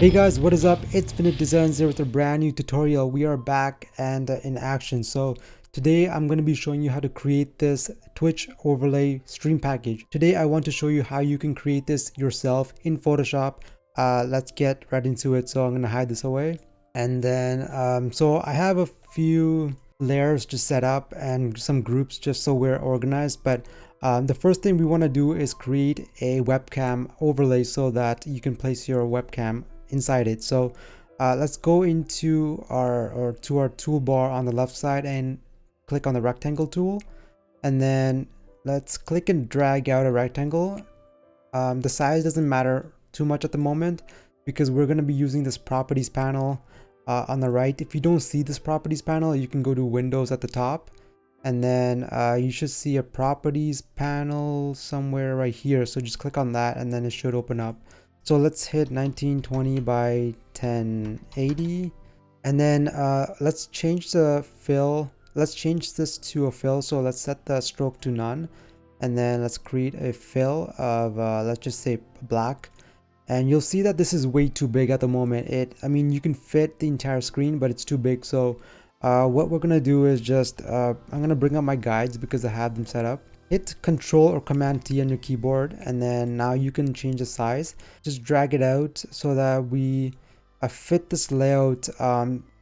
Hey guys, what is up? It's VinitDesigns here with a brand new tutorial. We are back and in action. So today I'm going to be showing you how to create this Twitch overlay stream package. Today I want to show you how you can create this yourself in Photoshop. Let's get right into it. So I'm going to hide this away. And then, so I have a few layers just set up and some groups just so we're organized. But the first thing we want to do is create a webcam overlay so that you can place your webcam inside it. So let's go into our toolbar on the left side and click on the rectangle tool, and then let's click and drag out a rectangle. The size doesn't matter too much at the moment because we're going to be using this properties panel on the right. If you don't see this properties panel, you can go to Windows at the top, and then you should see a properties panel somewhere right here. So just click on that and then it should open up. So let's hit 1920 by 1080, and then let's change the fill. Let's change this to a fill. So let's set the stroke to none, and then let's create a fill of let's just say black. And you'll see that this is way too big at the moment. I mean, you can fit the entire screen, but it's too big. So what we're gonna do is just I'm gonna bring up my guides because I have them set up. Hit Control or Command T on your keyboard, and then now you can change the size. Just drag it out so that we fit this layout.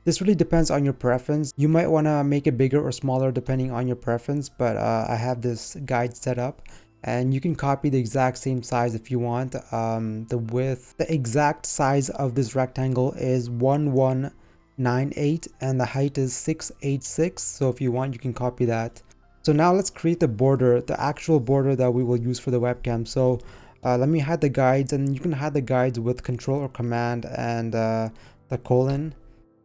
This really depends on your preference. You might want to make it bigger or smaller depending on your preference, but I have this guide set up, and you can copy the exact same size if you want. The exact size of this rectangle is 1198 and the height is 686. So if you want, you can copy that. So now let's create the border, the actual border that we will use for the webcam. So let me hide the guides, and you can hide the guides with Control or Command and the colon.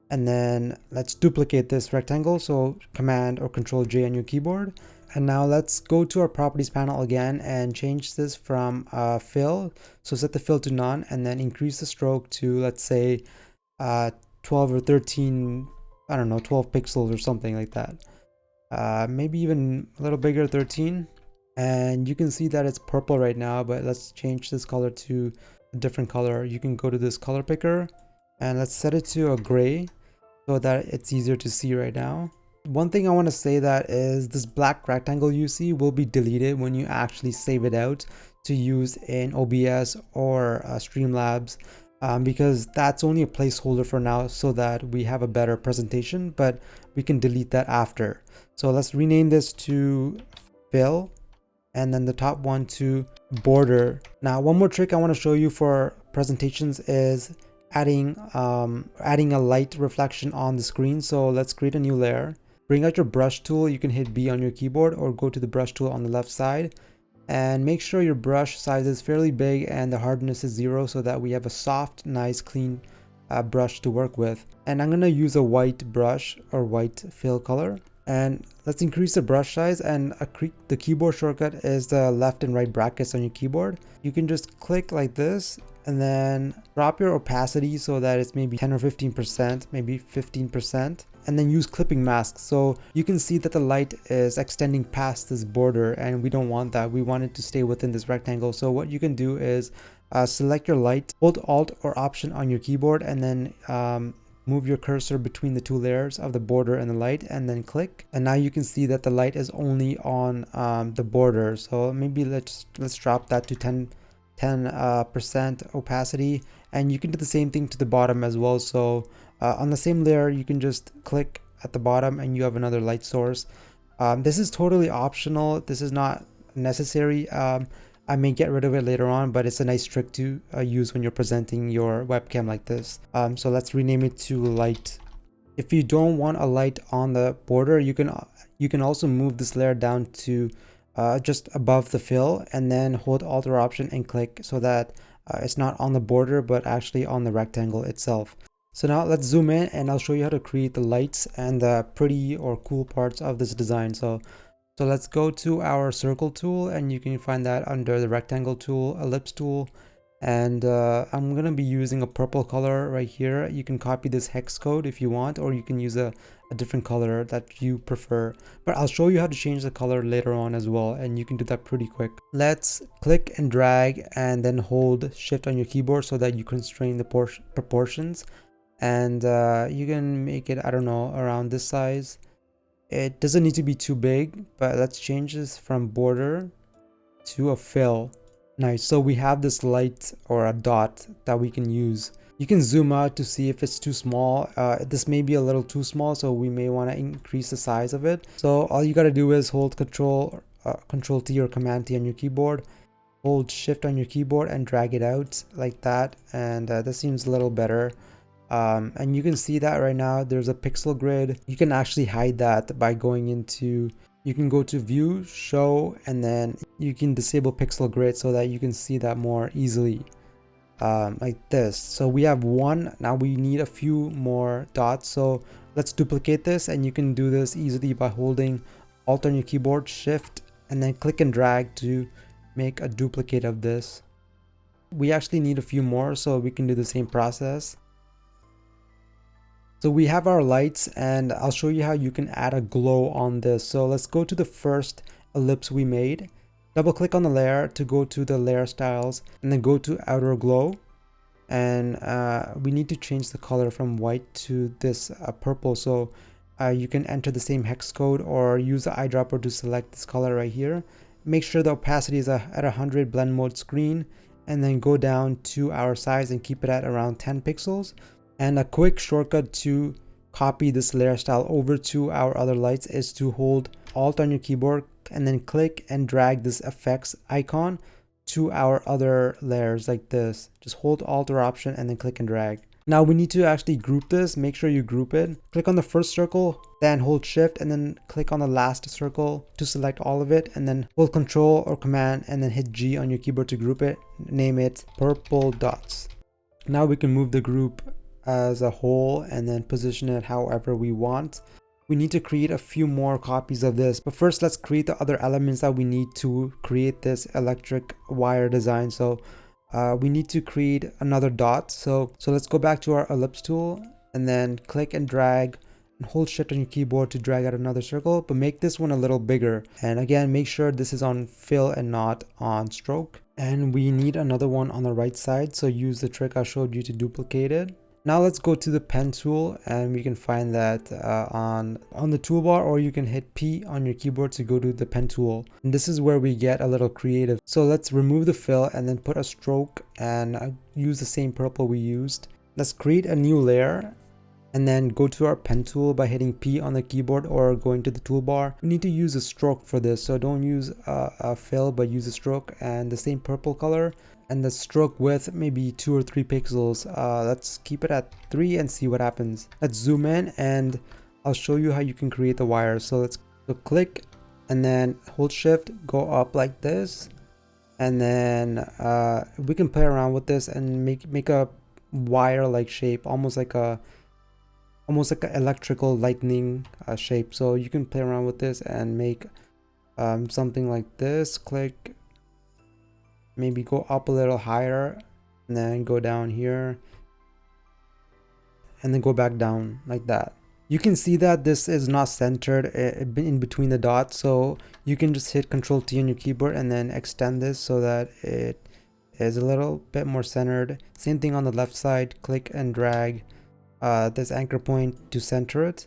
And then let's duplicate this rectangle. So Command or Control J on your keyboard. And now let's go to our properties panel again and change this from fill. So set the fill to none, and then increase the stroke to, let's say 12 or 13, I don't know, 12 pixels or something like that. Maybe even a little bigger, 13. And you can see that it's purple right now, but let's change this color to a different color. You can go to this color picker and let's set it to a gray so that it's easier to see right now. One thing I want to say that is this black rectangle you see will be deleted when you actually save it out to use in OBS or Streamlabs. Because that's only a placeholder for now so that we have a better presentation, but we can delete that after. So let's rename this to fill, and then the top one to border. Now one more trick I want to show you for presentations is adding a light reflection on the screen. So let's create a new layer. Bring out your brush tool. You can hit B on your keyboard or go to the brush tool on the left side. And make sure your brush size is fairly big and the hardness is 0 so that we have a soft, nice, clean brush to work with. And I'm going to use a white brush or white fill color. And let's increase the brush size, and the keyboard shortcut is the left and right brackets on your keyboard. You can just click like this and then drop your opacity so that it's maybe 10 or 15%, maybe 15%. And then use clipping mask. So you can see that the light is extending past this border, and we don't want that. We want it to stay within this rectangle. So what you can do is select your light, hold Alt or Option on your keyboard, and then move your cursor between the two layers of the border and the light, and then click. And now you can see that the light is only on the border. So maybe let's drop that to 10% opacity, and you can do the same thing to the bottom as well. So on the same layer, you can just click at the bottom and you have another light source. This is totally optional. This is not necessary. I may get rid of it later on, but it's a nice trick to use when you're presenting your webcam like this. So let's rename it to light. If you don't want a light on the border, you can also move this layer down to just above the fill, and then hold Alt or Option and click so that it's not on the border but actually on the rectangle itself. So now let's zoom in and I'll show you how to create the lights and the pretty or cool parts of this design. So let's go to our circle tool, and you can find that under the rectangle tool, ellipse tool, And I'm gonna be using a purple color right here. You can copy this hex code if you want, or you can use a different color that you prefer, but I'll show you how to change the color later on as well, and you can do that pretty quick. Let's click and drag and then hold shift on your keyboard so that you constrain the proportions, and you can make it, I don't know, around this size. It doesn't need to be too big, but let's change this from border to a fill. Nice. So we have this light or a dot that we can use. You can zoom out to see if it's too small. This may be a little too small, so we may want to increase the size of it. So all you got to do is hold Control T or Command T on your keyboard, hold Shift on your keyboard and drag it out like that. And this seems a little better. And you can see that right now there's a pixel grid. You can actually hide that by going into, you can go to view, show, and then you can disable pixel grid so that you can see that more easily, like this. So we have one. Now we need a few more dots, so let's duplicate this, and you can do this easily by holding Alt on your keyboard, Shift, and then click and drag to make a duplicate of this. We actually need a few more, so we can do the same process. So we have our lights, and I'll show you how you can add a glow on this. So let's go to the first ellipse we made, double click on the layer to go to the layer styles, and then go to outer glow. And we need to change the color from white to this purple. So you can enter the same hex code or use the eyedropper to select this color right here. Make sure the opacity is at 100 blend mode screen, and then go down to our size and keep it at around 10 pixels. And a quick shortcut to copy this layer style over to our other lights is to hold Alt on your keyboard and then click and drag this effects icon to our other layers like this. Just hold Alt or Option and then click and drag. Now we need to actually group this. Make sure you group it. Click on the first circle, then hold Shift and then click on the last circle to select all of it, and then hold Control or Command and then hit G on your keyboard to group it. Name it purple dots. Now we can move the group as a whole and then position it however we want. We need to create a few more copies of this, but first let's create the other elements that we need to create this electric wire design. So we need to create another dot. So let's go back to our ellipse tool and then click and drag and hold Shift on your keyboard to drag out another circle, but make this one a little bigger. And again, make sure this is on fill and not on stroke. And we need another one on the right side, so use the trick I showed you to duplicate it. Now let's go to the pen tool, and we can find that on the toolbar, or you can hit P on your keyboard to go to the pen tool. And this is where we get a little creative. So let's remove the fill and then put a stroke and use the same purple we used. Let's create a new layer and then go to our pen tool by hitting P on the keyboard or going to the toolbar. We need to use a stroke for this, so don't use a fill but use a stroke and the same purple color. And the stroke width maybe 2 or 3 pixels. Let's keep it at 3 and see what happens. Let's zoom in and I'll show you how you can create the wires. So let's click and then hold Shift, go up like this, and then we can play around with this and make a wire like shape, almost like a electrical lightning shape. So you can play around with this and make something like this. Click, maybe go up a little higher and then go down here and then go back down like that. You can see that this is not centered in between the dots, so you can just hit Control T on your keyboard and then extend this so that it is a little bit more centered. Same thing on the left side, click and drag this anchor point to center it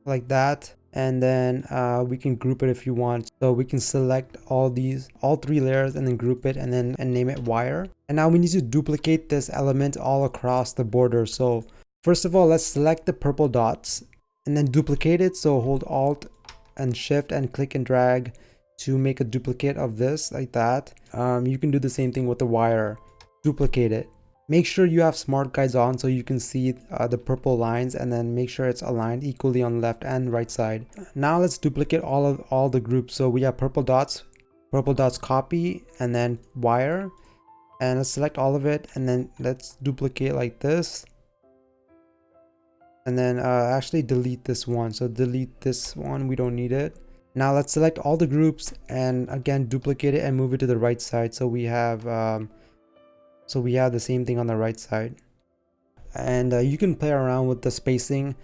like that. And then we can group it if you want. So we can select all 3 layers and then group it and name it wire. And now we need to duplicate this element all across the border. So first of all, let's select the purple dots and then duplicate it. So hold Alt and Shift and click and drag to make a duplicate of this like that. You can do the same thing with the wire. Duplicate it. Make sure you have smart guides on so you can see the purple lines, and then make sure it's aligned equally on left and right side. Now let's duplicate all the groups. So we have purple dots copy, and then wire, and let's select all of it and then let's duplicate like this. And then actually delete this one. So delete this one, we don't need it. Now let's select all the groups and again duplicate it and move it to the right side. So we have so we have the same thing on the right side. And you can play around with the spacing.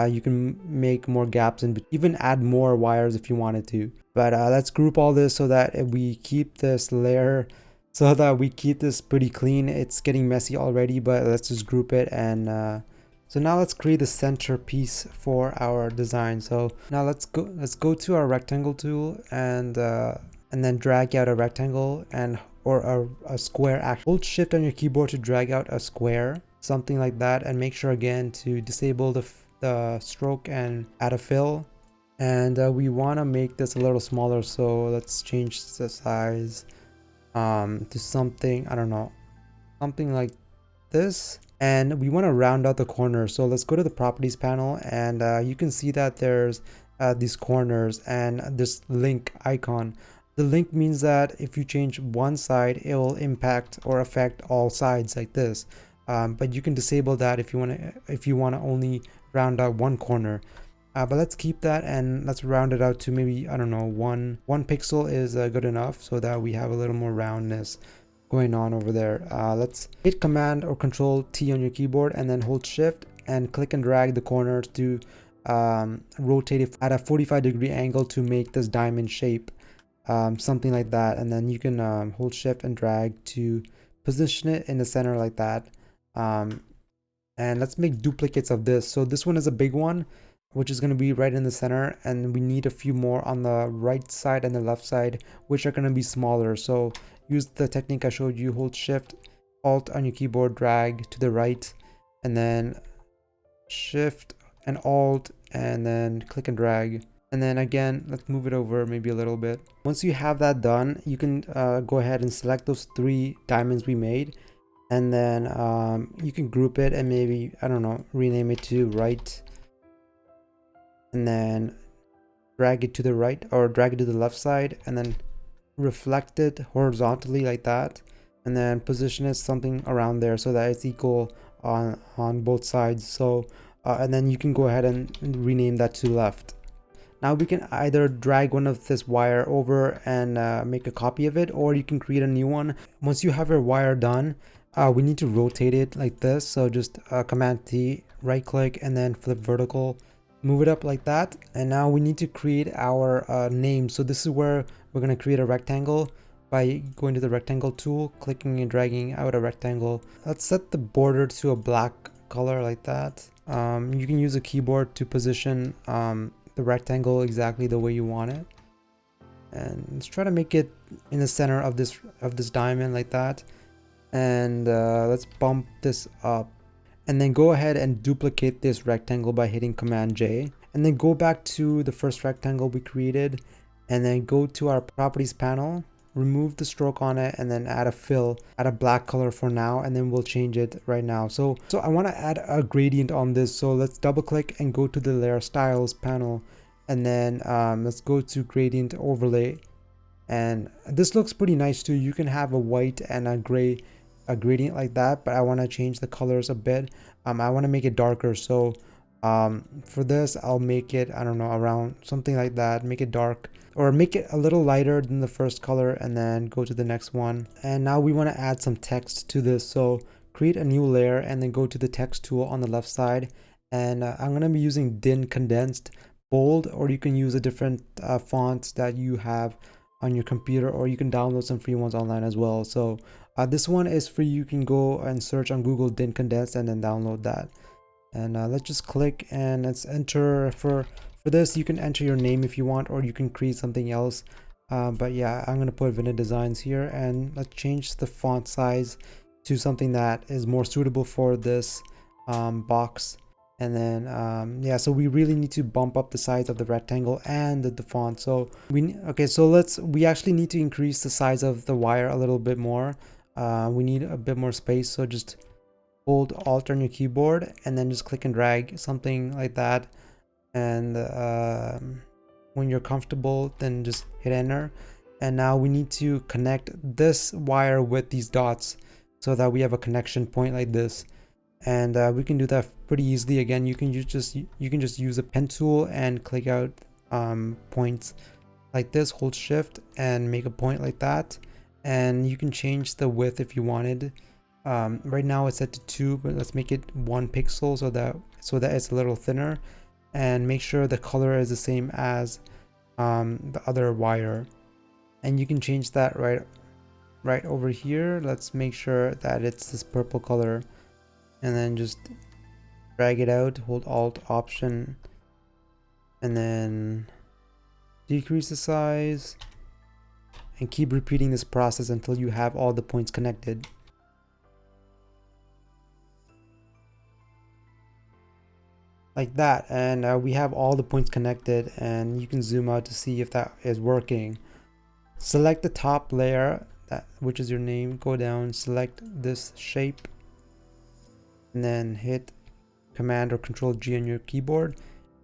You can make more gaps and even add more wires if you wanted to. But let's group all this so that we keep this layer, so that we keep this pretty clean. It's getting messy already, but let's just group it. And so now let's create the centerpiece for our design. So now let's go to our rectangle tool and then drag out a rectangle or a square. Actually, hold shift on your keyboard to drag out a square, something like that, and make sure again to disable the stroke and add a fill. And we want to make this a little smaller, so let's change the size to something, I don't know, something like this. And we want to round out the corners, so let's go to the properties panel, and you can see that there's these corners and this link icon. The link means that if you change one side, it will impact or affect all sides like this. But you can disable that if you want to only round out one corner. But let's keep that and let's round it out to maybe, I don't know, one pixel is good enough, so that we have a little more roundness going on over there. Let's hit Command or Control T on your keyboard and then hold Shift and click and drag the corners to rotate it at a 45-degree angle to make this diamond shape, something like that. And then you can hold Shift and drag to position it in the center like that. And let's make duplicates of this. So this one is a big one, which is going to be right in the center, and we need a few more on the right side and the left side, which are going to be smaller. So use the technique I showed you, hold Shift Alt on your keyboard, drag to the right, and then Shift and Alt, and then click and drag. And then again, let's move it over maybe a little bit. Once you have that done, you can go ahead and select those 3 diamonds we made, and then you can group it and maybe, I don't know, rename it to right, and then drag it to the right or drag it to the left side, and then reflect it horizontally like that, and then position it something around there so that it's equal on both sides. So and then you can go ahead and rename that to left. Now we can either drag one of this wire over and make a copy of it, or you can create a new one. Once you have your wire done, we need to rotate it like this. So just Command T, right click, and then flip vertical, move it up like that. And now we need to create our name. So this is where we're going to create a rectangle by going to the rectangle tool, clicking and dragging out a rectangle. Let's set the border to a black color like that. You can use a keyboard to position the rectangle exactly the way you want it, and let's try to make it in the center of this diamond like that. And let's bump this up, and then go ahead and duplicate this rectangle by hitting Command J, and then go back to the first rectangle we created, and then go to our properties panel, remove the stroke on it, and then add a fill, add a black color for now, and then we'll change it right now. So I want to add a gradient on this, so let's double click and go to the layer styles panel, and then let's go to gradient overlay. And this looks pretty nice too. You can have a white and a gray gradient like that, but I want to change the colors a bit. I want to make it darker, so for this I'll make it, I don't know, around something like that, make it dark, or make it a little lighter than the first color, and then go to the next one. And now we want to add some text to this, so create a new layer and then go to the text tool on the left side, and I'm going to be using DIN condensed bold, or you can use a different font that you have on your computer, or you can download some free ones online as well. So this one is free. You can go and search on Google DIN condensed and then download that. And let's just click and let's enter. For this you can enter your name if you want, or you can create something else, but yeah, I'm gonna put VinitDesigns here, and let's change the font size to something that is more suitable for this box. And then yeah, so we really need to bump up the size of the rectangle and the font. So we actually need to increase the size of the wire a little bit more. We need a bit more space, so just hold Alt on your keyboard and then just click and drag something like that. And when you're comfortable, then just hit enter. And now we need to connect this wire with these dots so that we have a connection point like this. And we can do that pretty easily. Again, you can just use a pen tool and click out points like this, hold shift and make a point like that. And you can change the width if you wanted. Right now it's set to 2, but let's make it 1 pixel so that it's a little thinner, and make sure the color is the same as the other wire. And you can change that right over here. Let's make sure that it's this purple color, and then just drag it out, hold Alt Option, and then decrease the size, and keep repeating this process until you have all the points connected. Like that, and we have all the points connected, and you can zoom out to see if that is working. Select the top layer, which is your name, go down, select this shape, and then hit Command or Control G on your keyboard,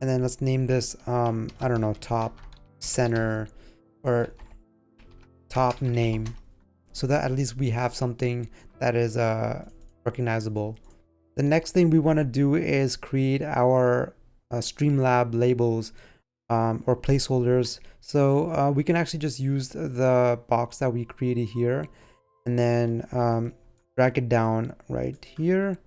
and then let's name this I don't know, top center or top name, so that at least we have something that is recognizable. The next thing we want to do is create our Streamlab labels or placeholders. So we can actually just use the box that we created here, and then drag it down right here.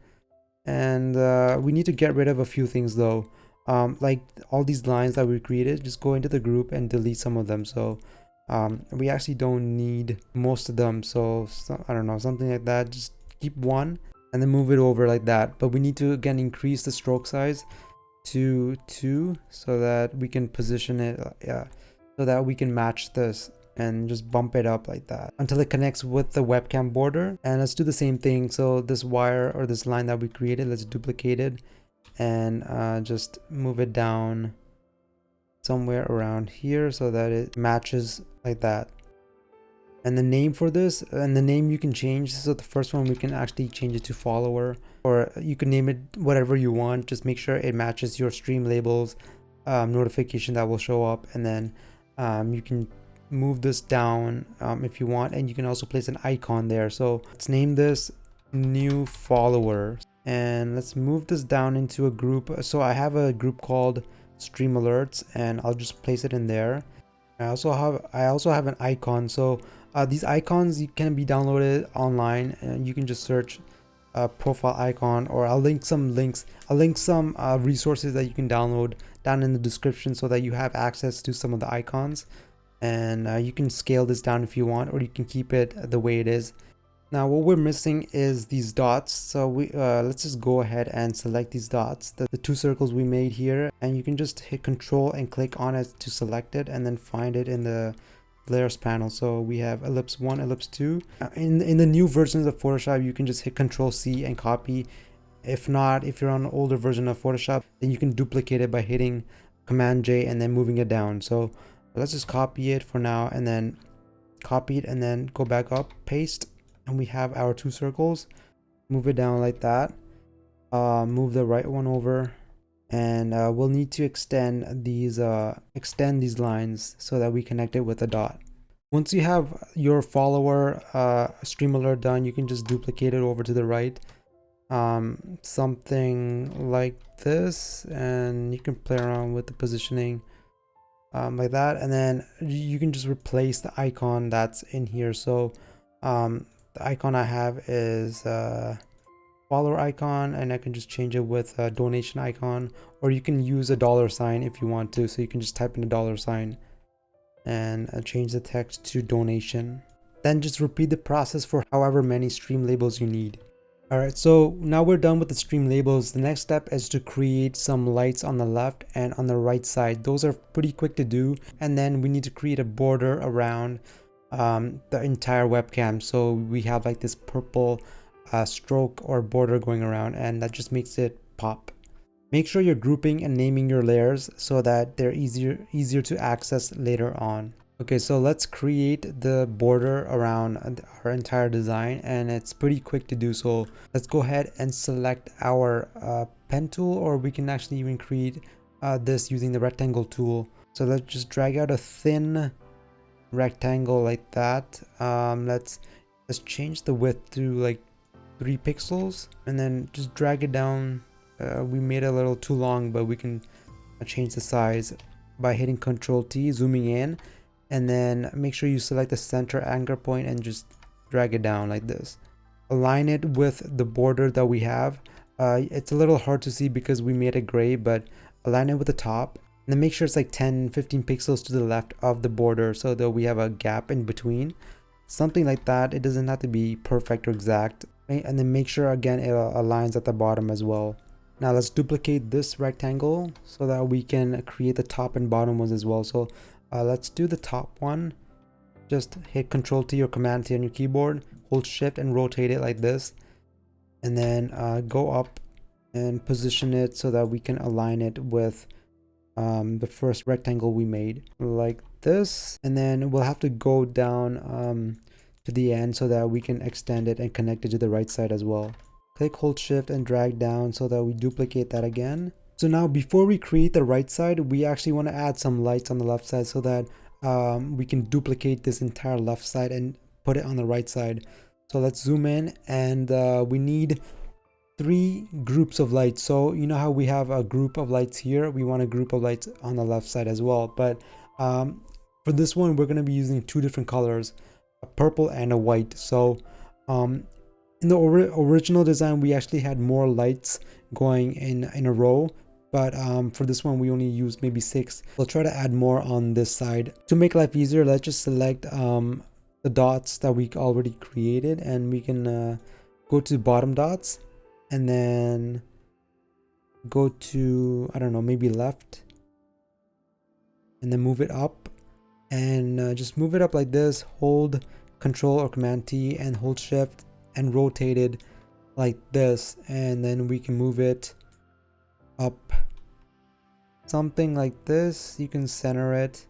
And we need to get rid of a few things though, like all these lines that we created. Just go into the group and delete some of them. So we actually don't need most of them, so I don't know, something like that. Just keep one and then move it over like that. But we need to again increase the stroke size to 2 so that we can position it, so that we can match this, and just bump it up like that until it connects with the webcam border. And let's do the same thing. So this wire or this line that we created, let's duplicate it and just move it down somewhere around here so that it matches like that. And the name for this, and the name you can change. So the first one we can actually change it to follower, or you can name it whatever you want. Just make sure it matches your stream labels notification that will show up. And then you can move this down if you want, and you can also place an icon there. So let's name this new follower, and let's move this down into a group. So I have a group called Stream Alerts, and I'll just place it in there. I also have an icon. So these icons can be downloaded online, and you can just search profile icon, or I'll link some resources that you can download down in the description so that you have access to some of the icons. And you can scale this down if you want, or you can keep it the way it is. Now what we're missing is these dots, so let's just go ahead and select these dots, the 2 circles we made here, and you can just hit Control and click on it to select it, and then find it in the layers panel. So we have ellipse 1, ellipse 2. In the new versions of Photoshop, you can just hit Control C and copy. If not, if you're on an older version of Photoshop, then you can duplicate it by hitting Command J and then moving it down. So let's just copy it for now, and then copy it, and then go back up, paste, and we have our 2 circles. Move it down like that. Move the right one over, and we'll need to extend these lines so that we connect it with a dot. Once you have your follower stream alert done, you can just duplicate it over to the right, something like this, and you can play around with the positioning like that. And then you can just replace the icon that's in here. So the icon I have is follower icon, and I can just change it with a donation icon, or you can use a $sign if you want to. So you can just type in a $sign and change the text to donation. Then just repeat the process for however many stream labels you need. Alright, so now we're done with the stream labels. The next step is to create some lights on the left and on the right side. Those are pretty quick to do. And then we need to create a border around the entire webcam. So we have like this purple stroke or border going around, and that just makes it pop. Make sure you're grouping and naming your layers so that they're easier to access later on. Okay, so let's create the border around our entire design, and it's pretty quick to do. So let's go ahead and select our pen tool, or we can actually even create this using the rectangle tool. So let's just drag out a thin rectangle like that. Let's change the width to like 3 pixels, and then just drag it down. We made it a little too long, but we can change the size by hitting Control T, zooming in, and then make sure you select the center anchor point and just drag it down like this. align it with the border that we have. It's a little hard to see because we made it gray, but align it with the top. And then make sure it's like 10-15 pixels to the left of the border so that we have a gap in between. Something like that. It doesn't have to be perfect or exact. Okay? And then make sure again it aligns at the bottom as well. Now let's duplicate this rectangle so that we can create the top and bottom ones as well. So let's do the top one. Just hit Control T or Command T on your keyboard, hold Shift and rotate it like this, and then go up and position it so that we can align it with the first rectangle we made like this. And then we'll have to go down to the end so that we can extend it and connect it to the right side as well. Click, hold Shift and drag down so that we duplicate that again. So now before we create the right side, we actually want to add some lights on the left side so that we can duplicate this entire left side and put it on the right side. So let's zoom in, and we need 3 groups of lights. So you know how we have a group of lights here, we want a group of lights on the left side as well. But for this one we're going to be using 2 different colors, a purple and a white. So in the original design we actually had more lights going in a row, but for this one we only used maybe 6. We'll try to add more on this side. To make life easier, let's just select the dots that we already created, and we can go to bottom dots and then go to, I don't know, maybe left, and then move it up, and just move it up like this. Hold Control or Command T and hold Shift and rotate it like this, and then we can move it up something like this. You can center it.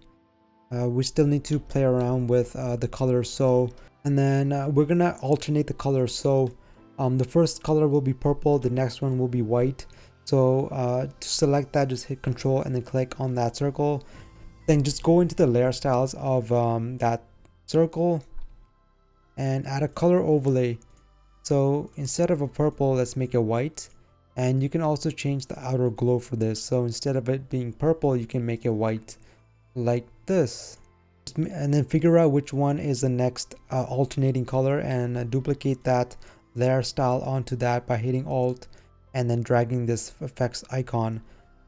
We still need to play around with the colors. So, and then we're gonna alternate the colors. So the first color will be purple, the next one will be white. So to select that, just hit Control and then click on that circle, then just go into the layer styles of that circle and add a color overlay. So instead of a purple, let's make it white. And you can also change the outer glow for this. So instead of it being purple, you can make it white like this. And then figure out which one is the next alternating color, and duplicate that layer style onto that by hitting Alt and then dragging this effects icon,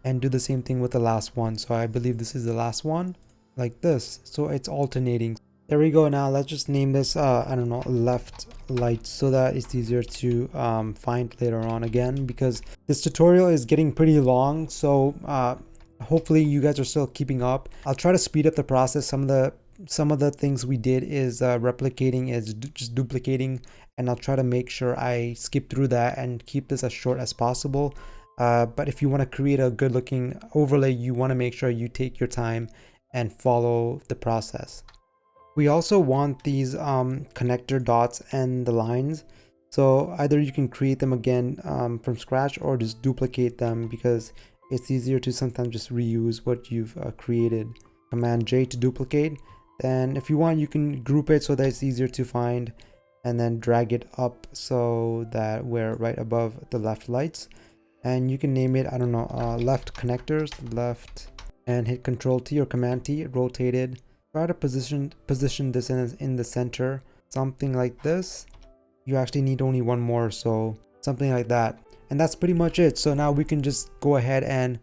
and do the same thing with the last one. So I believe this is the last one, like this. So it's alternating. There we go. Now let's just name this I don't know, left light, so that it's easier to find later on again, because this tutorial is getting pretty long. So hopefully you guys are still keeping up. I'll try to speed up the process. Some of the things we did is replicating, is just duplicating, and I'll try to make sure I skip through that and keep this as short as possible. But if you want to create a good looking overlay, you want to make sure you take your time and follow the process. We also want these connector dots and the lines. So either you can create them again from scratch, or just duplicate them, because it's easier to sometimes just reuse what you've created. Command J to duplicate. Then if you want, you can group it so that it's easier to find, and then drag it up so that we're right above the left lights. And you can name it, I don't know, left connectors, left, and hit Control T or Command T, rotate it. Try to position this in the center, something like this. You actually need only one more, so something like that. And that's pretty much it. So now we can just go ahead and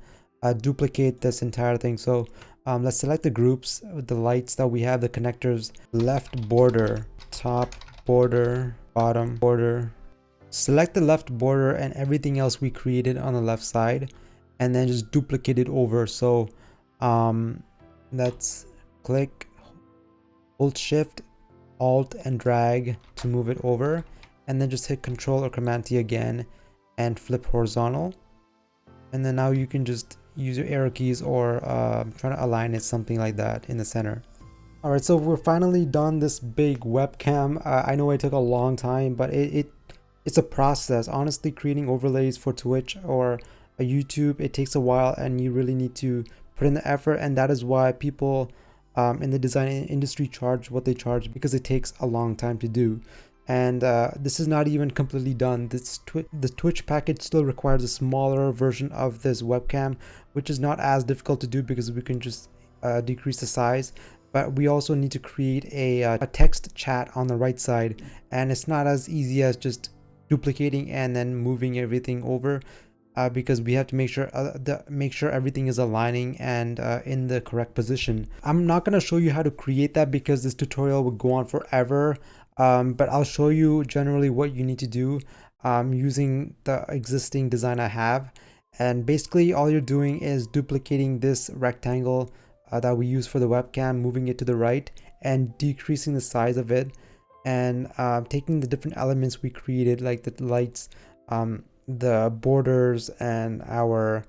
duplicate this entire thing. So let's select the groups with the lights that we have, the connectors, left border, top border, bottom border. Select the left border and everything else we created on the left side, and then just duplicate it over. So let's click, hold Shift, Alt and drag to move it over, and then just hit Control or Command T again and flip horizontal. And then now you can just use your arrow keys or try to align it something like that in the center. Alright, so we're finally done this big webcam. I know it took a long time, but it's a process. Honestly, creating overlays for Twitch or a YouTube, it takes a while, and you really need to put in the effort, and that is why people in the design industry charge what they charge, because it takes a long time to do. And this is not even completely done. The Twitch package still requires a smaller version of this webcam, which is not as difficult to do because we can just decrease the size. but we also need to create a text chat on the right side, and it's not as easy as just duplicating and then moving everything over, because we have to make sure everything is aligning and in the correct position. I'm not going to show you how to create that because this tutorial would go on forever, but I'll show you generally what you need to do using the existing design I have. And basically all you're doing is duplicating this rectangle that we use for the webcam, moving it to the right and decreasing the size of it, and taking the different elements we created, like the lights, the borders, and our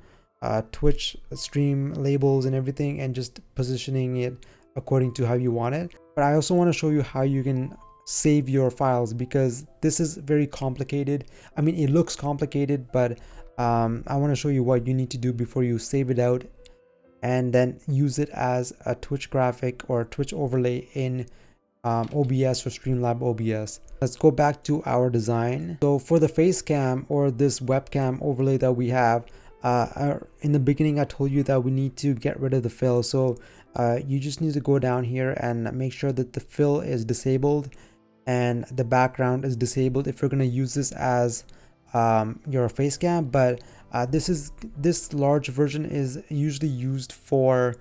Twitch stream labels and everything, and just positioning it according to how you want it. But I also want to show you how you can save your files, because this is very complicated. I mean, it looks complicated, but I want to show you what you need to do before you save it out and then use it as a Twitch graphic or Twitch overlay in OBS or Streamlab OBS. Let's go back to our design. So for the face cam or this webcam overlay that we have, in the beginning I told you that we need to get rid of the fill. So you just need to go down here and make sure that the fill is disabled and the background is disabled if you're going to use this as your face cam. But this large version is usually used for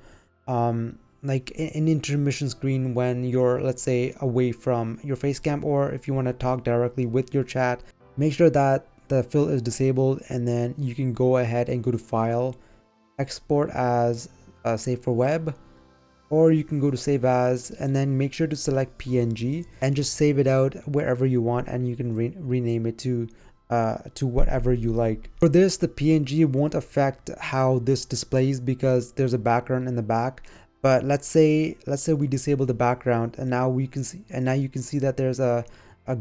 like an intermission screen when you're, let's say, away from your face cam, or if you want to talk directly with your chat. Make sure that the fill is disabled, and then you can go ahead and go to File, Export as Save for Web, or you can go to Save As, and then make sure to select PNG and just save it out wherever you want, and you can rename it to whatever you like. For this, the PNG won't affect how this displays because there's a background in the back. But let's say we disable the background, and now you can see that there's a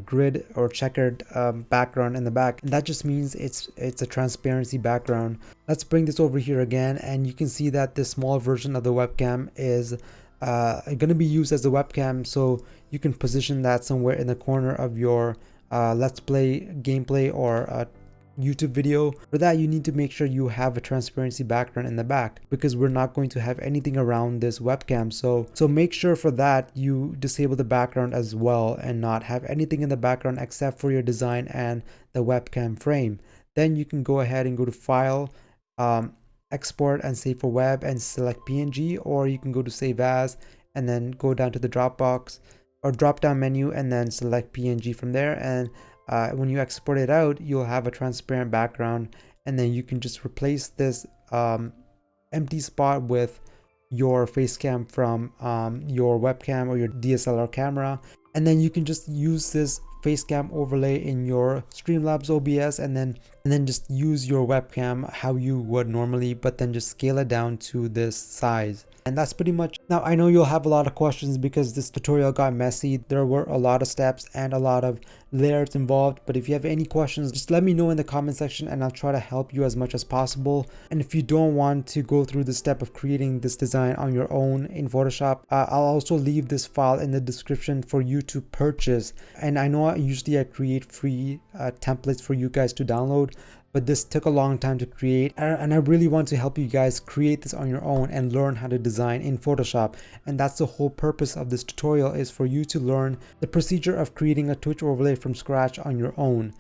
grid or checkered background in the back, and that just means it's a transparency background. Let's bring this over here again, and you can see that this small version of the webcam is going to be used as a webcam, so you can position that somewhere in the corner of your let's play gameplay or YouTube video. For that, you need to make sure you have a transparency background in the back, because we're not going to have anything around this webcam. So make sure for that you disable the background as well and not have anything in the background except for your design and the webcam frame. Then you can go ahead and go to File, Export and Save for Web, and select PNG, or you can go to Save As and then go down to the Dropbox or drop down menu and then select PNG from there. And when you export it out, you'll have a transparent background, and then you can just replace this empty spot with your face cam from your webcam or your DSLR camera, and then you can just use this face cam overlay in your Streamlabs OBS, and then just use your webcam how you would normally, but then just scale it down to this size. And that's pretty much. Now I know you'll have a lot of questions because this tutorial got messy. There were a lot of steps and a lot of layers involved, but if you have any questions, just let me know in the comment section and I'll try to help you as much as possible. And if you don't want to go through the step of creating this design on your own in Photoshop, I'll also leave this file in the description for you to purchase. And I know usually I create free templates for you guys to download, but this took a long time to create, and I really want to help you guys create this on your own and learn how to design in Photoshop. And that's the whole purpose of this tutorial, is for you to learn the procedure of creating a Twitch overlay from scratch on your own.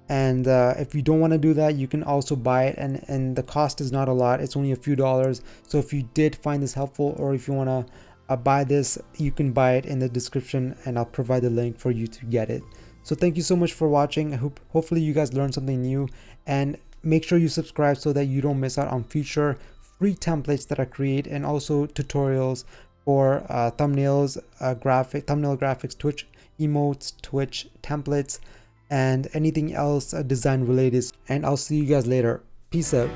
And if you don't want to do that, you can also buy it, and the cost is not a lot. It's only a few dollars. So if you did find this helpful, or if you want to buy this, you can buy it in the description, and I'll provide the link for you to get it. So thank you so much for watching. Hopefully you guys learned something new, and make sure you subscribe so that you don't miss out on future free templates that I create, and also tutorials for thumbnails, thumbnail graphics, Twitch emotes, Twitch templates, and anything else design related. And I'll see you guys later. Peace out.